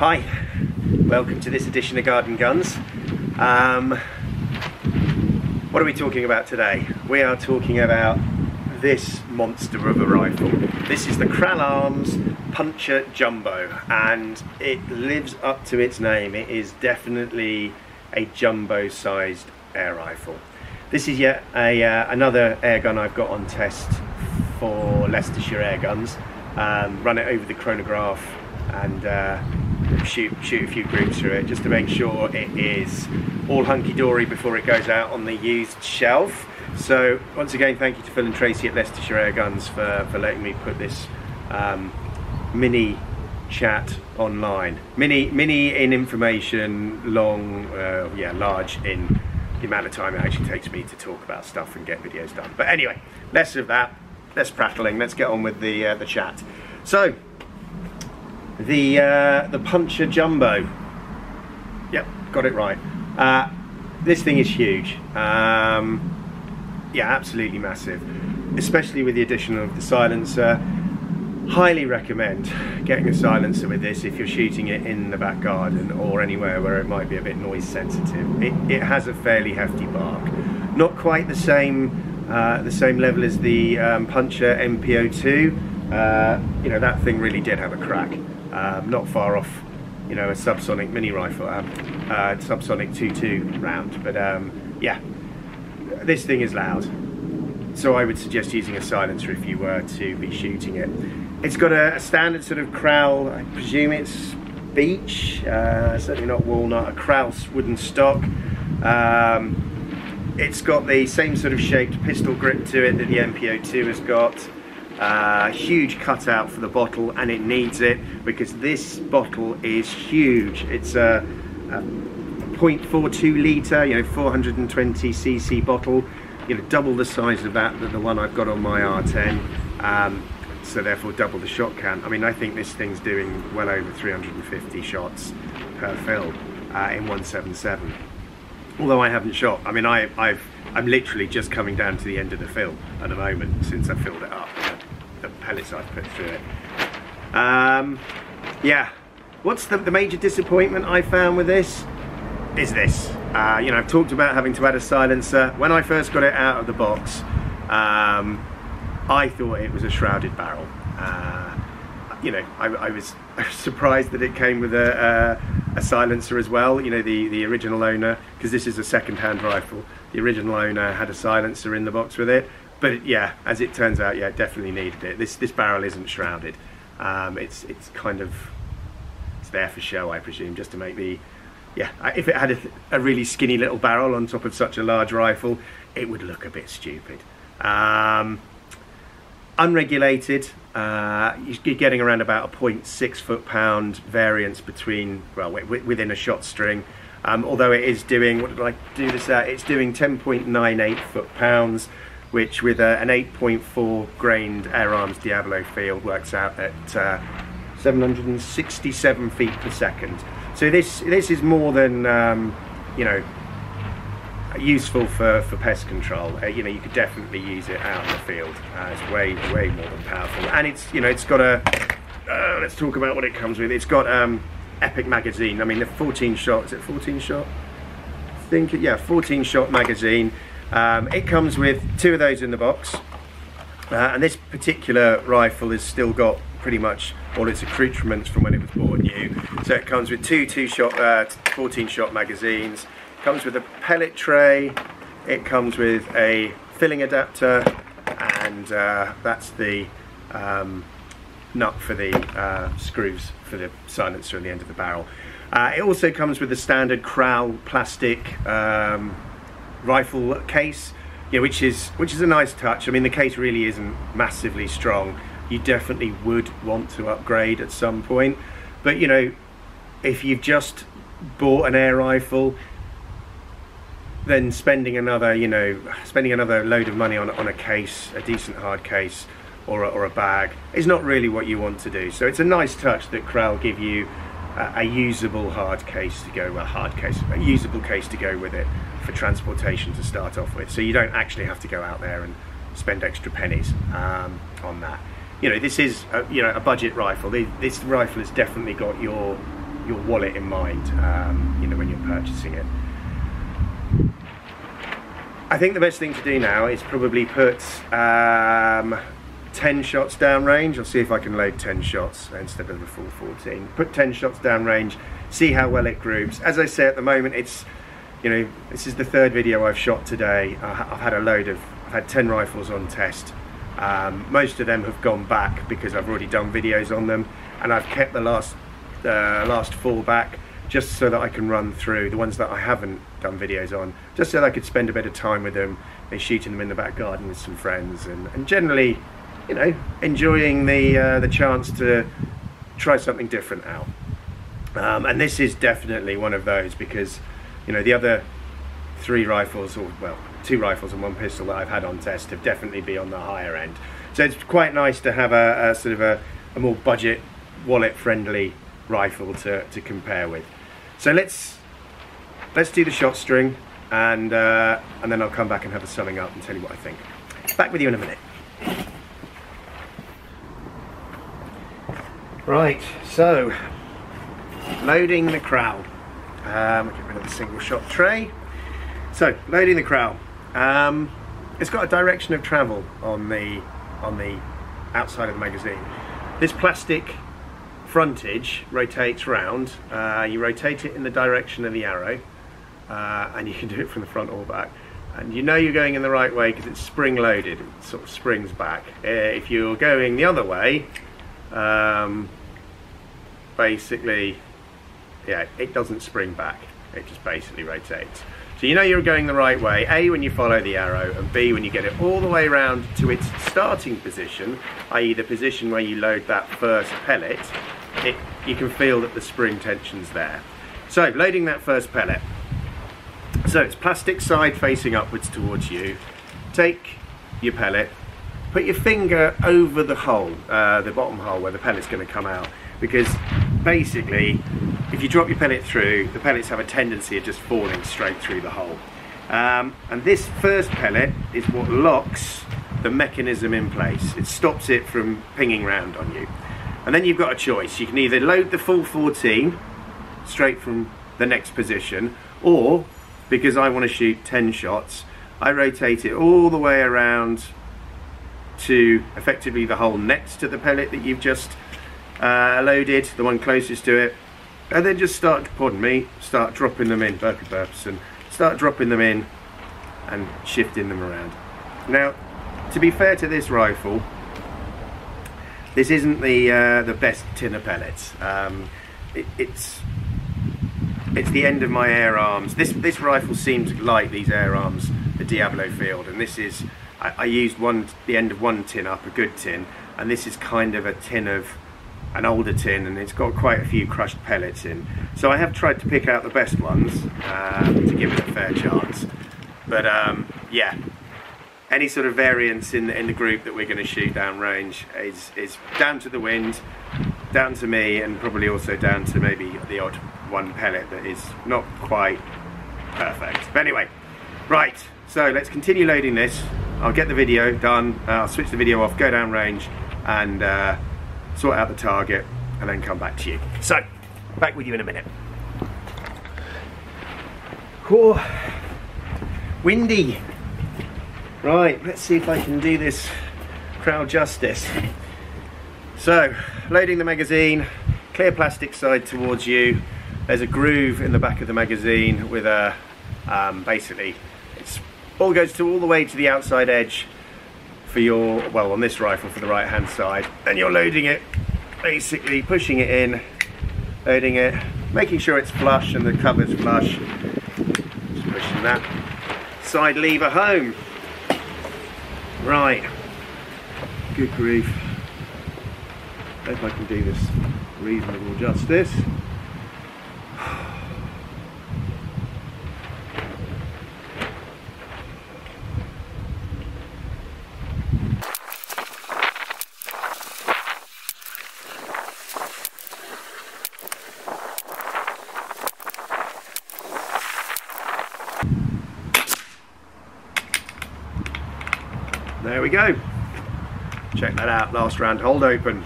Hi, welcome to this edition of Garden Guns. What are we talking about today? We are talking about this monster of a rifle. This is the Kral Puncher Jumbo, and it lives up to its name. It is definitely a jumbo-sized air rifle. This is yet another air gun I've got on test for Leicestershire Airguns. Run it over the chronograph and shoot a few groups through it just to make sure it is all hunky-dory before it goes out on the used shelf. So once again, thank you to Phil and Tracey at Leicestershire Airguns for letting me put this mini chat online. Mini in information, long, large in the amount of time it actually takes me to talk about stuff and get videos done. But anyway, less of that, less prattling, let's get on with the chat. So, the Puncher Jumbo. Yep, got it right. This thing is huge. Yeah, absolutely massive. Especially with the addition of the silencer. Highly recommend getting a silencer with this if you're shooting it in the back garden or anywhere where it might be a bit noise sensitive. It has a fairly hefty bark. Not quite the same level as the Puncher MPO2. You know, that thing really did have a crack. Not far off, you know, a subsonic mini rifle, subsonic 2.2 round. But yeah, this thing is loud. So I would suggest using a silencer if you were to be shooting it. It's got a standard sort of Kral, I presume it's beech, certainly not walnut, a Kral wooden stock. It's got the same sort of shaped pistol grip to it that the MPO2 has got. Huge cutout for the bottle, and it needs it because this bottle is huge. It's a 0.42 litre, you know, 420cc bottle. You know, double the size of that than the one I've got on my R10. So therefore double the shot count. I mean, I think this thing's doing well over 350 shots per fill in 177. Although I haven't shot. I mean, I'm literally just coming down to the end of the fill at the moment since I filled it up. The pellets I've put through it. Yeah. What's the major disappointment I found with this? Is this. You know, I've talked about having to add a silencer. When I first got it out of the box, I thought it was a shrouded barrel. You know, I was surprised that it came with a silencer as well. You know, the original owner, because this is a second-hand rifle, the original owner had a silencer in the box with it. But yeah, as it turns out, yeah, it definitely needed it. This barrel isn't shrouded. It's kind of, it's there for show, I presume, just to make the, yeah, if it had a really skinny little barrel on top of such a large rifle, it would look a bit stupid. Unregulated, you're getting around about a 0.6 foot-pound variance between, well, within a shot string. Although it is doing, what did I do this at? It's doing 10.98 foot-pounds, which with an 8.4 grained Air Arms Diablo field works out at 767 feet per second. So this is more than you know, useful for pest control. You know, you could definitely use it out in the field. It's way more than powerful, and it's, you know, it's got a let's talk about what it comes with. It's got epic magazine. I mean, the 14 shot, is it 14 shot? I think, yeah, 14 shot magazine. It comes with 2 of those in the box, and this particular rifle has still got pretty much all its accoutrements from when it was bought new. So it comes with two 14 shot magazines. Comes with a pellet tray, it comes with a filling adapter, and that's the nut for the screws for the silencer at the end of the barrel. It also comes with the standard Kral plastic rifle case, yeah, which is a nice touch. I mean, the case really isn't massively strong. You definitely would want to upgrade at some point, but you know, if you've just bought an air rifle, then spending another load of money on a case, a decent hard case, or a bag, is not really what you want to do. So it's a nice touch that Kral give you a usable hard case to go, a usable case to go with it for transportation to start off with. So you don't actually have to go out there and spend extra pennies on that. You know, this is a budget rifle. This rifle has definitely got your your wallet in mind, you know, when you're purchasing it. I think the best thing to do now is probably put 10 shots downrange. I'll see if I can load 10 shots instead of the full 14. Put 10 shots downrange, see how well it groups. As I say, at the moment, it's, you know, this is the third video I've shot today. I've had 10 rifles on test. Most of them have gone back because I've already done videos on them, and I've kept the last 4 back just so that I can run through the ones that I haven't done videos on, just so that I could spend a bit of time with them and shooting them in the back garden with some friends, and generally, you know, enjoying the chance to try something different out. And this is definitely one of those, because, you know, the other 3 rifles, or well, 2 rifles and 1 pistol that I've had on test have definitely been on the higher end. So it's quite nice to have a sort of a more budget, wallet friendly rifle to compare with. So let's do the shot string, and then I'll come back and have a summing up and tell you what I think. Back with you in a minute. Right, so loading the Kral. Get rid of the single shot tray. So loading the Kral. It's got a direction of travel on the outside of the magazine. This plastic frontage rotates round. You rotate it in the direction of the arrow, and you can do it from the front or back. And you know you're going in the right way because it's spring loaded. It sort of springs back. If you're going the other way, basically, yeah, it doesn't spring back. It just basically rotates. So you know you're going the right way, A, when you follow the arrow, and B, when you get it all the way around to its starting position, i.e. the position where you load that first pellet, you can feel that the spring tension's there. So loading that first pellet. So it's plastic side facing upwards towards you. Take your pellet, put your finger over the hole, the bottom hole where the pellet's going to come out, because basically if you drop your pellet through, the pellets have a tendency of just falling straight through the hole. And this first pellet is what locks the mechanism in place. It stops it from pinging round on you. And then you've got a choice. You can either load the full 14 straight from the next position, or, because I want to shoot 10 shots, I rotate it all the way around to effectively the hole next to the pellet that you've just loaded, the one closest to it, and then just start dropping them in, and start dropping them in and shifting them around. Now, to be fair to this rifle, this isn't the best tin of pellets. It's the end of my air arms. This rifle seemed to like these air arms, the Diablo Field, and this is, I used the end of one tin up, a good tin, and this is kind of a tin of an older tin, and it's got quite a few crushed pellets in. So I have tried to pick out the best ones to give it a fair chance. But yeah, any sort of variance in the group that we're going to shoot downrange is down to the wind, down to me, and probably also down to maybe the odd one pellet that is not quite perfect. But anyway, right, so let's continue loading this. I'll get the video done, I'll switch the video off, go downrange, and sort out the target, and then come back to you. So, back with you in a minute. Cool. Windy. Right, let's see if I can do this Kral justice. So, loading the magazine, clear plastic side towards you. There's a groove in the back of the magazine with a, basically, it all goes all the way to the outside edge for your, well, on this rifle for the right hand side, and you're loading it, basically pushing it in, loading it, making sure it's flush and the cover's flush, just pushing that side lever home. Right, good grief, hope I can do this reasonable justice. There we go. Check that out, last round hold open.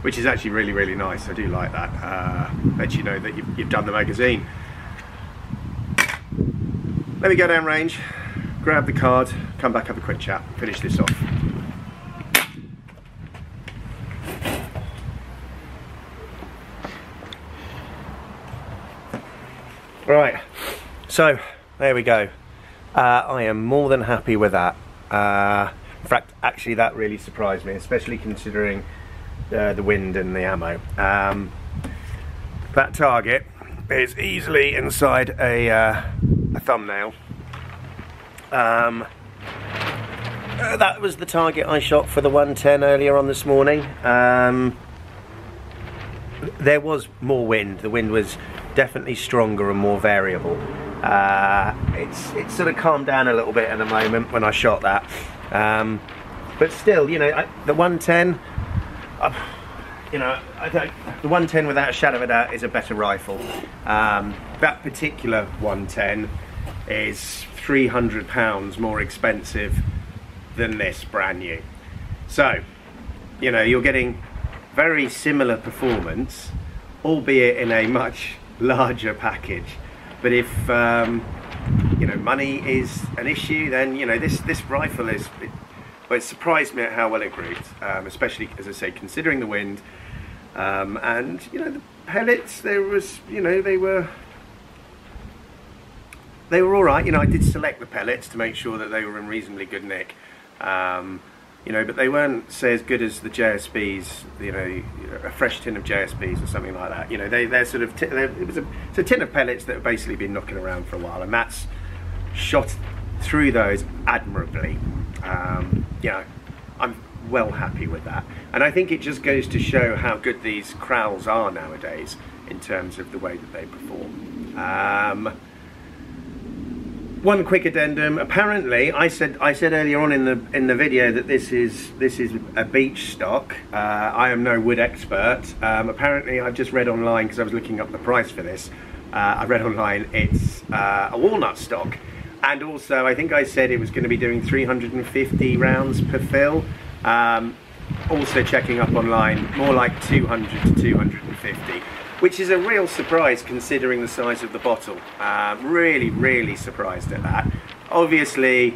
which is actually really, really nice. I do like that. Lets you know that you've done the magazine. Let me go down range, grab the card, come back, have a quick chat, finish this off. Right, so there we go. I am more than happy with that. In fact, actually that really surprised me, especially considering the wind and the ammo. That target is easily inside a thumbnail. That was the target I shot for the 110 earlier on this morning. There was more wind. The wind was definitely stronger and more variable. It's sort of calmed down a little bit at the moment when I shot that. But still, you know, the 110, you know, I think the 110 without a shadow of a doubt is a better rifle. That particular 110 is £300 more expensive than this brand new. So, you know, you're getting very similar performance, albeit in a much larger package. But if you know, money is an issue, then you know this rifle is. Well, it surprised me at how well it grouped, especially, as I say, considering the wind, and you know the pellets. There was, you know, they were all right. You know, I did select the pellets to make sure that they were in reasonably good nick. You know, but they weren't, say, as good as the JSBs, you know, a fresh tin of JSBs or something like that. You know, they're sort of, it's a tin of pellets that have basically been knocking around for a while, and that's shot through those admirably. You know, I'm well happy with that. And I think it just goes to show how good these Krals are nowadays in terms of the way that they perform. One quick addendum. Apparently, I said earlier on in the video that this is a beech stock. I am no wood expert. Apparently, I've just read online, because I was looking up the price for this. I read online it's a walnut stock, and also I think I said it was going to be doing 350 rounds per fill. Also checking up online, more like 200 to 250. Which is a real surprise considering the size of the bottle. Really surprised at that. Obviously,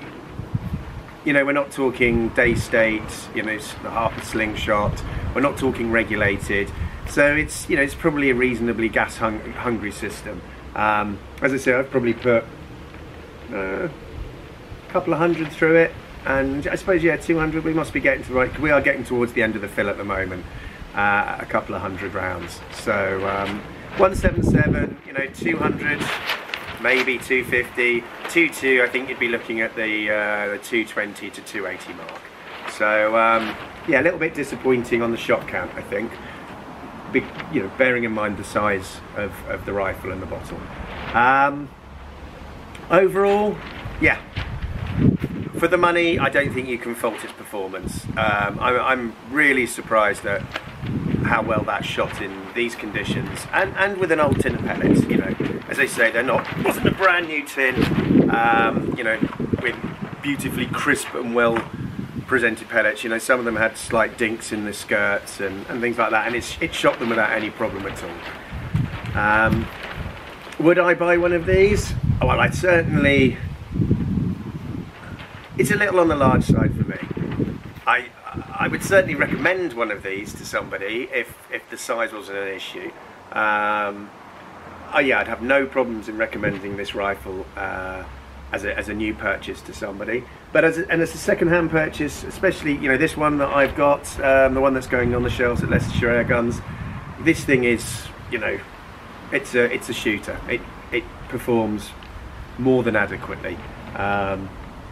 you know, we're not talking day state, you know, the Harper slingshot. We're not talking regulated. So it's, you know, it's probably a reasonably gas hungry system. As I say, I've probably put a couple of hundred through it. And I suppose, yeah, 200, we must be getting to right, we are getting towards the end of the fill at the moment. A couple of hundred rounds. So 177, you know, 200, maybe 250, 22. I think you'd be looking at the 220 to 280 mark. So yeah, a little bit disappointing on the shot count, I think. Big, you know, bearing in mind the size of the rifle and the bottle. Overall, yeah. For the money, I don't think you can fault its performance. I'm really surprised at how well that shot in these conditions, and with an old tin of pellets. You know, as they say, wasn't a brand new tin. You know, with beautifully crisp and well presented pellets. You know, some of them had slight dinks in the skirts and things like that, and it shot them without any problem at all. Would I buy one of these? Oh, well, I'd certainly. It's a little on the large side for me. I would certainly recommend one of these to somebody if the size wasn't an issue. Oh yeah, I'd have no problems in recommending this rifle as a new purchase to somebody. But as a second-hand purchase, especially, you know, this one that I've got, the one that's going on the shelves at Leicestershire Airguns, this thing is, you know, it's a shooter. It performs more than adequately.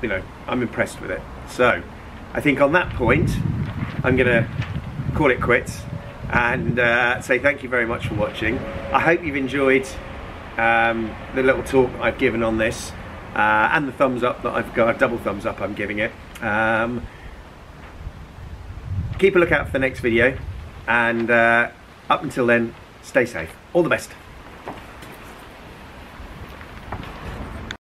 You know, I'm impressed with it. So I think on that point I'm gonna call it quits and say thank you very much for watching. I hope you've enjoyed the little talk I've given on this, and the thumbs up that I've got, a double thumbs up I'm giving it. Keep a lookout for the next video, and up until then, stay safe. All the best.